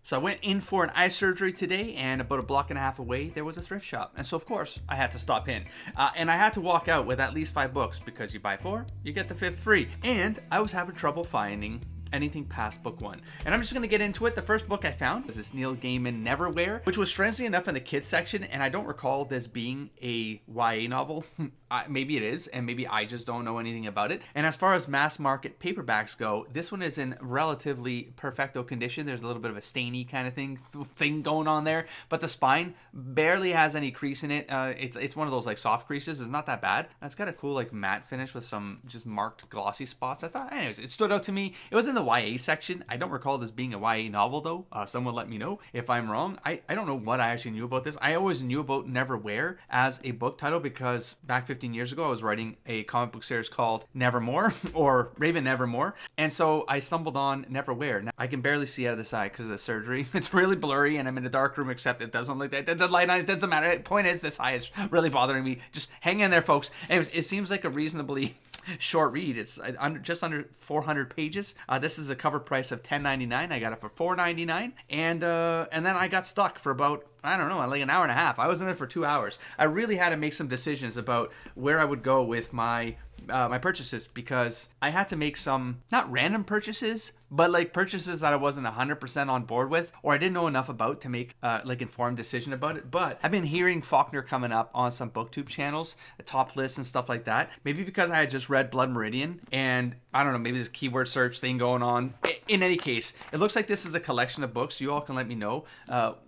So I went in for an eye surgery today, and about a block and a half away, there was a thrift shop. And so, of course, I had to stop in. And I had to walk out with at least 5 books, because you buy 4, you get the 5th free. And I was having trouble finding anything past book 1. And I'm just going to get into it. The first book I found was this Neil Gaiman Neverwhere, which was strangely enough in the kids section, and I don't recall this being a YA novel. Maybe it is, and maybe I just don't know anything about it. And as far as mass market paperbacks go, this one is in relatively perfecto condition. There's a little bit of a stainy kind of thing going on there, but the spine barely has any crease in it. It's one of those like soft creases. It's not that bad. It's got a cool like matte finish with some just marked glossy spots. I thought, anyways, it stood out to me. It was in the YA section. I don't recall this being a YA novel though. Someone let me know if I'm wrong. I don't know what I actually knew about this. I always knew about Neverwhere as a book title because back 15 years ago I was writing a comic book series called Nevermore or Raven Nevermore, and so I stumbled on Neverwhere. Now, I can barely see out of the side because of the surgery. It's really blurry and I'm in a dark room, except it doesn't look like that. The light on it doesn't matter. The point is, this eye is really bothering me. Just hang in there, folks. Anyways, it seems like a reasonably short read. It's just under 400 pages. This is a cover price of $10.99. I got it for $4.99, and then I got stuck for about, I don't know, like an hour and a half. I was in there for 2 hours. I really had to make some decisions about where I would go with my purchases, because I had to make some, not random purchases, but like purchases that I wasn't 100% on board with, or I didn't know enough about to make like informed decision about it. But I've been hearing Faulkner coming up on some booktube channels, top lists and stuff like that. Maybe because I had just read Blood Meridian, and I don't know, maybe there's a keyword search thing going on. In any case, it looks like this is a collection of books. You all can let me know.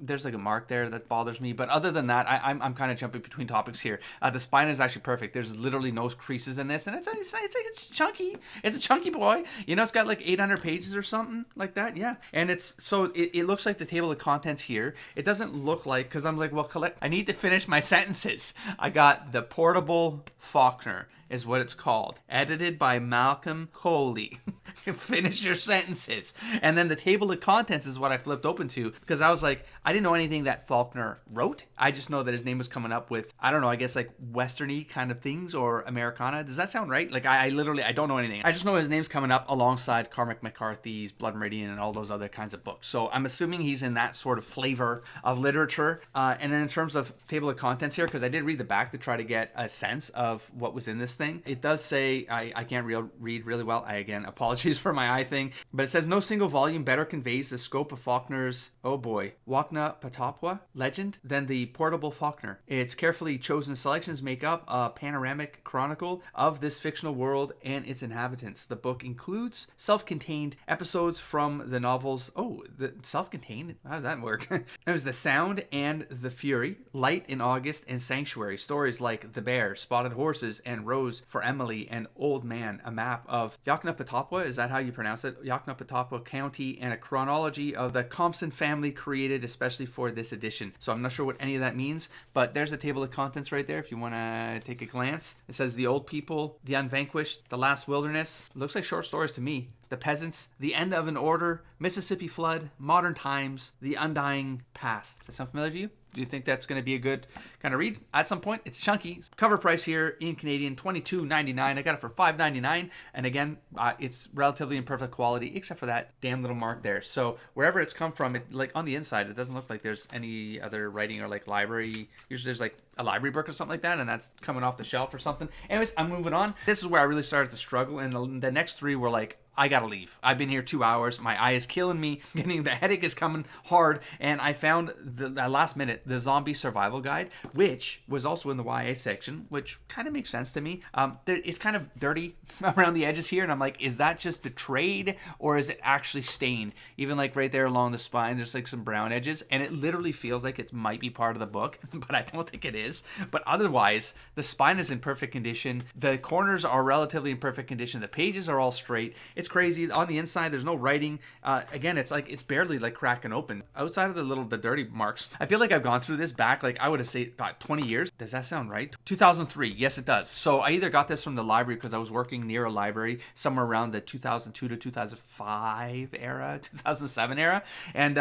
There's like a mark there that bothers me, but other than that, I'm kind of jumping between topics here. The spine is actually perfect. There's literally no creases in this, and it's chunky. It's a chunky boy. You know, it's got like 800 pages or something like that. Yeah, and it looks like the table of contents here. It doesn't look like, because I'm like, well, I need to finish my sentences. I got the Portable Faulkner is what it's called, edited by Malcolm Coley. Finish your sentences. And then the table of contents is what I flipped open to, because I was like, I didn't know anything that Faulkner wrote. I just know that his name was coming up with, I don't know, I guess like westerny kind of things or Americana. Does that sound right? Like I literally, I don't know anything. I just know his name's coming up alongside Cormac McCarthy's Blood Meridian and all those other kinds of books. So I'm assuming he's in that sort of flavor of literature. And then in terms of table of contents here, because I did read the back to try to get a sense of what was in this thing. It does say, I can't read really well. I again apologies for my eye thing, but it says no single volume better conveys the scope of Faulkner's, oh boy, Wakna Patapwa legend than the Portable Faulkner. Its carefully chosen selections make up a panoramic chronicle of this fictional world and its inhabitants. The book includes self-contained episodes from the novels. Oh, the self-contained? How does that work? It was The Sound and the Fury, Light in August, and Sanctuary. Stories like The Bear, Spotted Horses, and Rose for Emily and Old Man, a map of Yaknapatawpha, is that how you pronounce it? Yaknapatawpha County, and a chronology of the Compson family created especially for this edition. So I'm not sure what any of that means, but there's a table of contents right there if you want to take a glance. It says The Old People, The Unvanquished, The Last Wilderness. It looks like short stories to me. The Peasants, The End of an Order, Mississippi Flood, Modern Times, The Undying Past. Does that sound familiar to you? Do you think that's going to be a good kind of read at some point? It's chunky. Cover price here in Canadian, $22.99. I got it for $5.99. And again, it's relatively in perfect quality, except for that damn little mark there. So wherever it's come from, it, like on the inside, it doesn't look like there's any other writing or like library. Usually there's like a library book or something like that, and that's coming off the shelf or something. Anyways, I'm moving on. This is where I really started to struggle, and the next 3 were like, I gotta leave. I've been here 2 hours. My eye is killing me. The headache is coming hard. And I found the last minute, the Zombie Survival Guide, which was also in the YA section, which kind of makes sense to me. It's kind of dirty around the edges here. And I'm like, is that just the trade or is it actually stained? Even like right there along the spine, there's like some brown edges. And it literally feels like it might be part of the book, but I don't think it is. But otherwise, the spine is in perfect condition. The corners are relatively in perfect condition. The pages are all straight. It's crazy. On the inside, there's no writing. Again, it's like it's barely like cracking open. Outside of the dirty marks, I feel like I've gone through this back, like I would have said about 20 years. Does that sound right? 2003. Yes, it does. So I either got this from the library because I was working near a library somewhere around the 2002 to 2005 era, 2007 era, and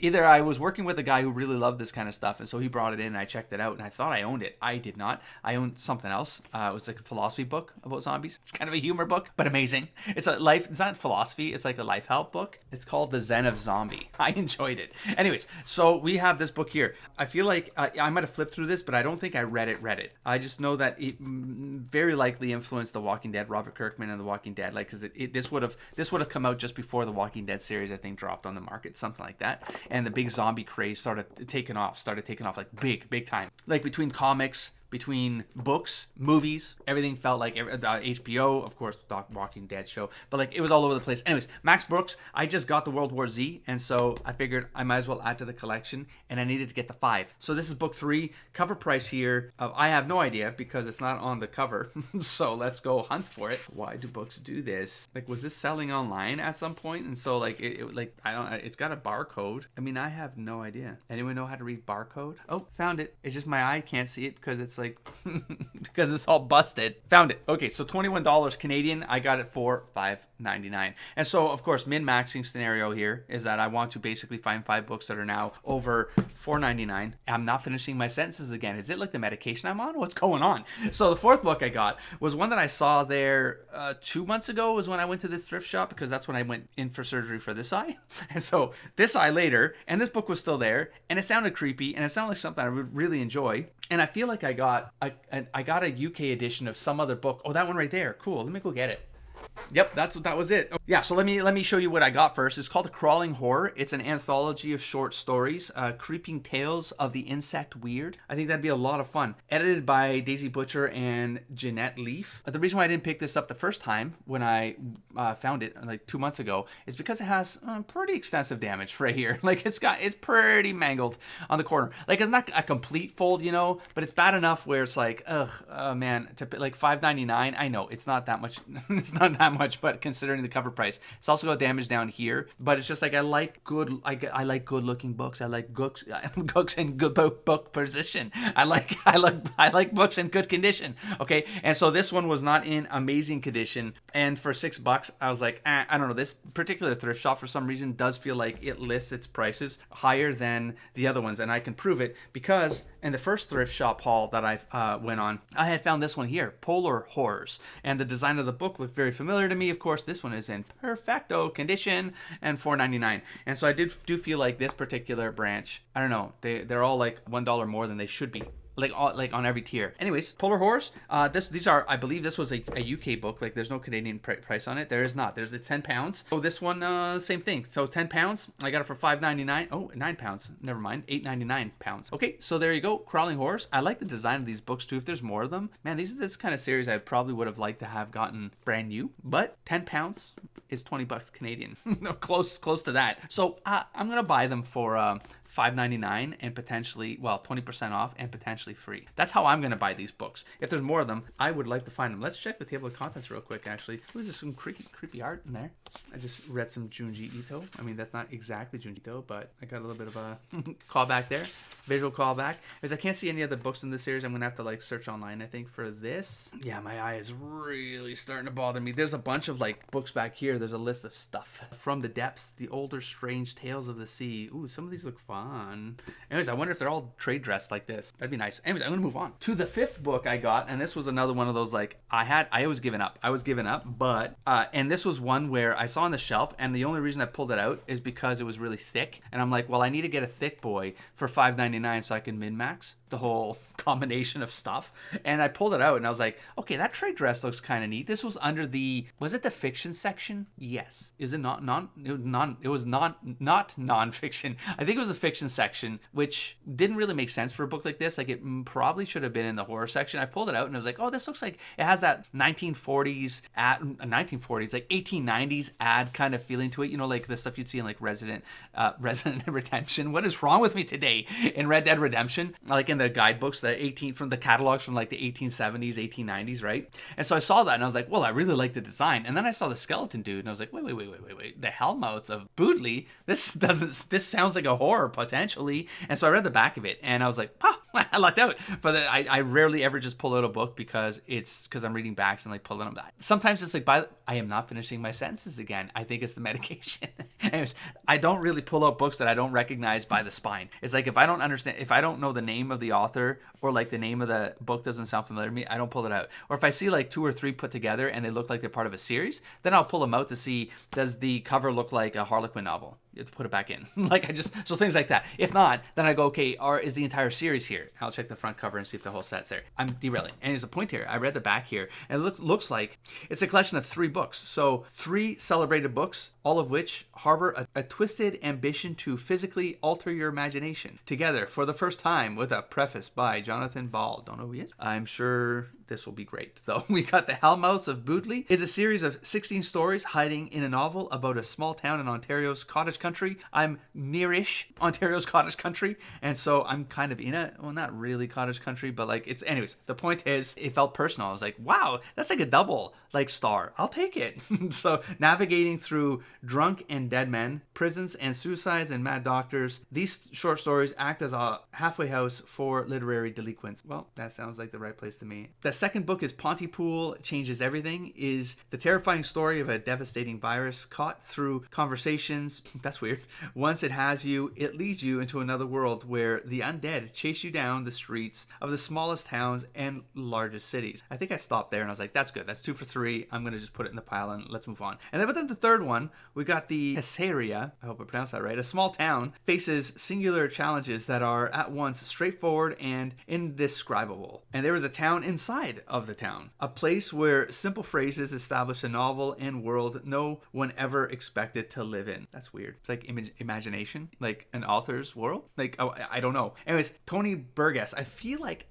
either I was working with a guy who really loved this kind of stuff, and so he brought it in, and I checked it out, and I thought I owned it. I did not. I owned something else. It was like a philosophy book about zombies. It's kind of a humor book, but amazing. It's not philosophy. It's like a life help book. It's called The Zen of Zombie. I enjoyed it. Anyways, so we have this book here. I feel like I might have flipped through this, but I don't think I read it. I just know that it very likely influenced The Walking Dead, Robert Kirkman and The Walking Dead, like, because this would have come out just before The Walking Dead series, I think, dropped on the market, something like that. And the big zombie craze started taking off like big time, like between comics, between books, movies, everything felt like HBO, of course, the Walking Dead show, but like it was all over the place. Anyways, Max Brooks, I just got the World War Z, and so I figured I might as well add to the collection, and I needed to get the 5. So this is book 3. Cover price here, I have no idea because it's not on the cover. So let's go hunt for it. Why do books do this? Like, was this selling online at some point? And so like it's got a barcode. I mean, I have no idea. Anyone know how to read barcode? Oh, found it. It's just my eye can't see it because it's like because it's all busted. Found it. Okay, so $21 Canadian. I got it for $5.99. And so, of course, min-maxing scenario here is that I want to basically find 5 books that are now over $4.99. I'm not finishing my sentences again. Is it like the medication I'm on? What's going on? So the 4th book I got was one that I saw there 2 months ago, was when I went to this thrift shop, because that's when I went in for surgery for this eye. And so this eye later, and this book was still there, and it sounded creepy, and it sounded like something I would really enjoy. And I feel like I got a UK edition of some other book. Oh, that one right there. Cool. Let me go get it. Yep, that was it. Yeah, so let me show you what I got first. It's called A Crawling Horror. It's an anthology of short stories, creeping tales of the insect weird. I think that'd be a lot of fun. Edited by Daisy Butcher and Jeanette Leaf. The reason why I didn't pick this up the first time when I found it like 2 months ago is because it has pretty extensive damage right here. Like it's pretty mangled on the corner. Like it's not a complete fold, but it's bad enough where it's like, man, to like $5.99. I know it's not that much. It's not that much, but considering the cover price, it's also got damage down here. But it's just like I like good looking books. I like books in good book position. I like books in good condition. Okay, and so this one was not in amazing condition, and for $6, I was like, I don't know. This particular thrift shop for some reason does feel like it lists its prices higher than the other ones, and I can prove it because in the first thrift shop haul that I went on, I had found this one here, Polar Horrors, and the design of the book looked very familiar to me. Of course, this one is in perfecto condition and $4.99. And so I do feel like this particular branch, I don't know, they're all like $1 more than they should be. Like on every tier. Anyways, Polar Horrors. These are, I believe this was a UK book. Like there's no Canadian price on it. There is not. There's a £10. So this one, same thing. So £10. I got it for $5.99. Oh, £9. Never mind. £8.99. Okay, so there you go. Crawling Horrors. I like the design of these books too. If there's more of them, man, this kind of series I probably would have liked to have gotten brand new. But £10 is $20 Canadian. close to that. So I'm gonna buy them for $5.99 and potentially, 20% off and potentially free. That's how I'm going to buy these books. If there's more of them, I would like to find them. Let's check the table of contents real quick, actually. Ooh, there's some creepy art in there. I just read some Junji Ito. I mean, that's not exactly Junji Ito, but I got a little bit of a callback there. Visual callback. Because I can't see any other books in this series. I'm going to have to like search online, I think, for this. Yeah, my eye is really starting to bother me. There's a bunch of like books back here. There's a list of stuff. From the Depths, The Older Strange Tales of the Sea. Ooh, some of these look fun. Anyways, I wonder if they're all trade dressed like this. That'd be nice. Anyways, I'm gonna move on to the 5th book I got, and this was another one of those like I was giving up, but and this was one where I saw on the shelf, and the only reason I pulled it out is because it was really thick, and I'm like, well, I need to get a thick boy for $5.99 so I can min-max the whole combination of stuff. And I pulled it out and I was like, okay, that trade dress looks kind of neat. This was under was it the fiction section? Yes. Is it not non-fiction. I think it was the fiction section, which didn't really make sense for a book like this. Like it probably should have been in the horror section. I pulled it out and I was like, oh, this looks like it has that 1940s, like 1890s ad kind of feeling to it. Like the stuff you'd see in like Resident Redemption. What is wrong with me today? In Red Dead Redemption, like in the guidebooks, from the catalogs from like the 1870s, 1890s, right? And so I saw that and I was like, well, I really like the design. And then I saw the skeleton dude and I was like, wait, the Hellmouths of Boodley. This sounds like a horror potentially. And so I read the back of it and I was like, I lucked out. But I rarely ever just pull out a book because I'm reading backs and like pulling them back. Sometimes it's like I am not finishing my sentences again. I think it's the medication. Anyways, I don't really pull out books that I don't recognize by the spine. It's like if I don't know the name of the author or like the name of the book doesn't sound familiar to me, I don't pull it out. Or if I see like 2 or 3 put together and they look like they're part of a series, then I'll pull them out to see, does the cover look like a Harlequin novel? You have to put it back in. So things like that. If not, then I go, okay, is the entire series here? I'll check the front cover and see if the whole set's there. I'm derailing. And there's a point here. I read the back here, and it looks like it's a collection of 3 books. So 3 celebrated books, all of which harbor a twisted ambition to physically alter your imagination. Together for the first time with a preface by Jonathan Ball. Don't know who he is. I'm sure this will be great. So we got The Hellmouths of Boodley. Is a series of 16 stories hiding in a novel about a small town in Ontario's cottage country. I'm nearish Ontario's cottage country, and so I'm kind of in it. Well, not really cottage country, but like it's. Anyways, the point is, it felt personal. I was like, wow, that's like a double like star. I'll take it. So navigating through drunk and dead men, prisons and suicides and mad doctors, these short stories act as a halfway house for literary delinquents. Well, that sounds like the right place to me. The second book is Pontypool Changes Everything, is the terrifying story of a devastating virus caught through conversations. That's weird. Once it has you, it leads you into another world where the undead chase you down the streets of the smallest towns and largest cities. I think I stopped there and I was like, that's good. That's 2 for 3. I'm going to just put it in the pile and let's move on. And then, but then the third one, we got the Caesarea, I hope I pronounced that right. A small town faces singular challenges that are at once straightforward and indescribable. And there is a town inside of the town, a place where simple phrases establish a novel and world no one ever expected to live in. That's weird. It's like imagination, like an author's world. Like, oh, I don't know. Anyways, Tony Burgess. I feel like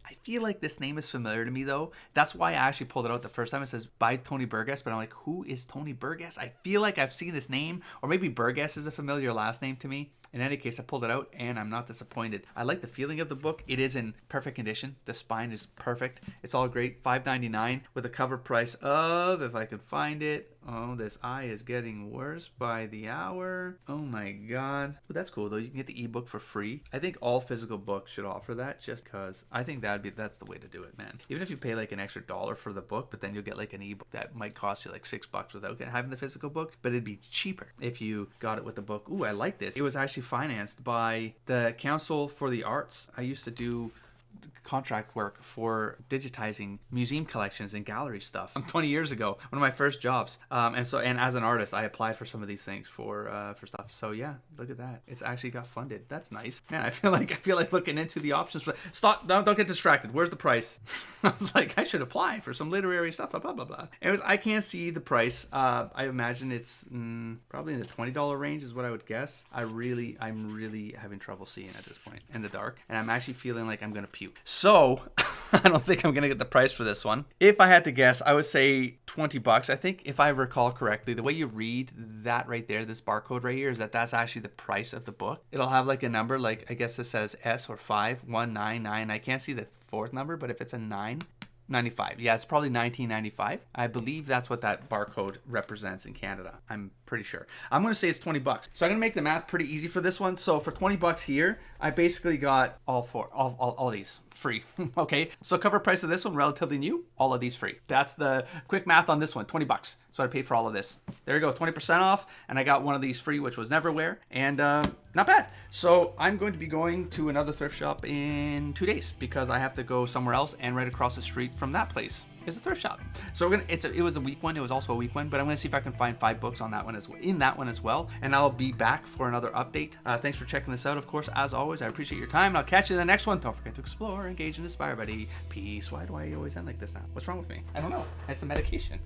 this name is familiar to me though. That's why I actually pulled it out the first time. It says by Tony Burgess, but I'm like, who is Tony Burgess? I feel like I've seen this name, or maybe Burgess is a familiar last name to me. In any case, I pulled it out and I'm not disappointed. I like the feeling of the book. It is in perfect condition. The spine is perfect. It's all great. $5.99 with a cover price of, if I can find it. Oh, this eye is getting worse by the hour. Oh my god. Well, that's cool though. You can get the ebook for free. I think all physical books should offer that, just because I think that's the way to do it, man. Even if you pay like an extra $1 for the book, but then you'll get like an ebook that might cost you like $6 without having the physical book, but it'd be cheaper if you got it with the book. Ooh, I like this. It was actually financed by the Council for the Arts. I used to do contract work for digitizing museum collections and gallery stuff 20 years ago, one of my first jobs, and as an artist I applied for some of these things for stuff. So yeah, look at that, it's actually got funded. That's nice, man. I feel like looking into the options for stop. Don't get distracted. Where's the price? I was like, I should apply for some literary stuff, blah blah blah. Anyways, I can't see the price. I imagine it's probably in the $20 range is what I would guess. I'm really having trouble seeing at this point in the dark, and I'm actually feeling like I'm gonna puke. So I don't think I'm gonna get the price for this one. If I had to guess, I would say $20. I think if I recall correctly, the way you read that right there, this barcode right here, is that's actually the price of the book. It'll have like a number, like I guess it says S or 5199. I can't see the 4th number, but if it's a 9.95, yeah, it's probably $19.95. I believe that's what that barcode represents in Canada. I'm pretty sure. I'm gonna say it's $20. So I'm gonna make the math pretty easy for this one. So for $20 here, I basically got all these free. Okay, so cover price of this one, relatively new, all of these free. That's the quick math on this one. $20. So I paid for all of this. There you go, 20% off, and I got one of these free, which was Neverwhere, and not bad. So I'm going to be going to another thrift shop in 2 days because I have to go somewhere else, and right across the street from that place is a thrift shop. So it was a week one. It was also a week one, but I'm gonna see if I can find 5 books on that one as well. And I'll be back for another update. Thanks for checking this out. Of course, as always, I appreciate your time, and I'll catch you in the next one. Don't forget to explore, engage, and inspire, buddy. Peace. Why do I always end like this now? What's wrong with me? I don't know. It's the medication.